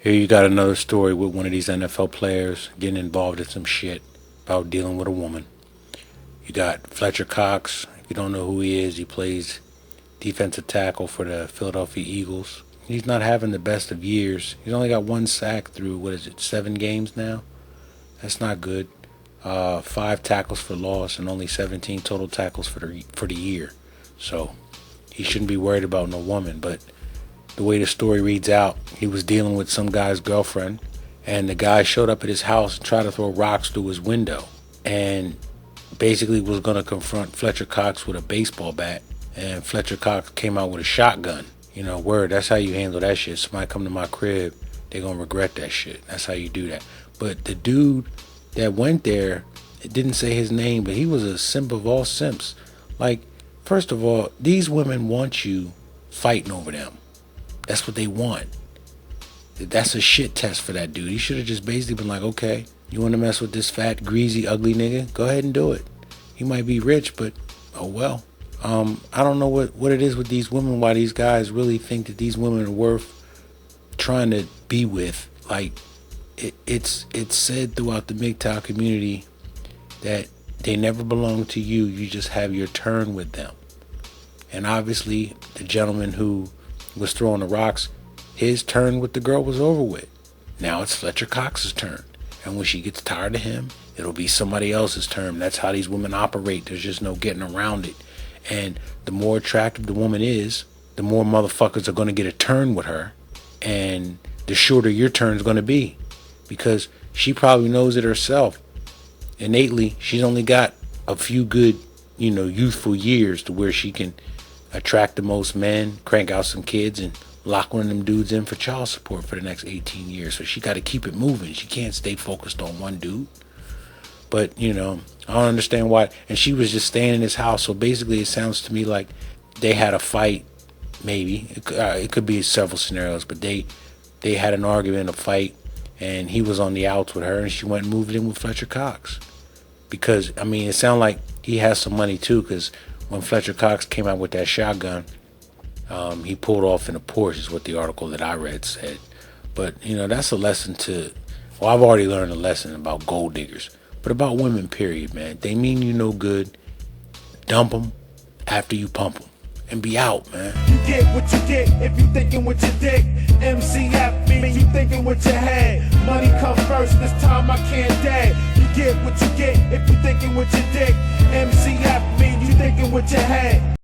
Here you got another story with one of these NFL players getting involved in some shit about dealing with a woman. You got Fletcher Cox. If you don't know who he is, he plays defensive tackle for the Philadelphia Eagles. He's not having the best of years. He's only got one sack through, what is it, 7 games now? That's not good. 5 tackles for loss and only 17 total tackles for the year. So he shouldn't be worried about no woman. But the way the story reads out, he was dealing with some guy's girlfriend, and the guy showed up at his house and tried to throw rocks through his window, and basically was going to confront Fletcher Cox with a baseball bat, and Fletcher Cox came out with a shotgun. Word, that's how you handle that shit. Somebody come to my crib, they gonna regret that shit. That's how you do that. But the dude that went there, it didn't say his name, but he was a simp of all simps. Like, first of all, these women want you fighting over them. That's what they want. That's a shit test for that dude. He should have just basically been like, okay, you want to mess with this fat, greasy, ugly nigga? Go ahead and do it. He might be rich, but oh well. I don't know what it is with these women, why these guys really think that these women are worth trying to be with. Like, it's said throughout the MGTOW community that they never belong to you. You just have your turn with them. And obviously, the gentleman who was throwing the rocks, his turn with the girl was over with. Now it's Fletcher Cox's turn. And when she gets tired of him, it'll be somebody else's turn. That's how these women operate. There's just no getting around it. And the more attractive the woman is, the more motherfuckers are going to get a turn with her. And the shorter your turn's going to be. Because she probably knows it herself. Innately, she's only got a few good, youthful years to where she can attract the most men, crank out some kids, and lock one of them dudes in for child support for the next 18 years. So she got to keep it moving. She can't stay focused on one dude. But, I don't understand why. And she was just staying in his house. So basically, it sounds to me like they had a fight, maybe. It could be several scenarios, but they had an argument, a fight, and he was on the outs with her, and she went and moved in with Fletcher Cox. Because, it sounded like he has some money, too, because when Fletcher Cox came out with that shotgun, he pulled off in a Porsche, is what the article that I read said. But, that's a lesson well, I've already learned a lesson about gold diggers. But about women, period, man. They mean you no good. Dump them after you pump them. And be out, man. You get what you get if you thinking with your dick. MCF mean you thinking with your head. Money come first, this time I can't dead. You get what you get if you thinking with your dick. MCF mean you thinking with your head.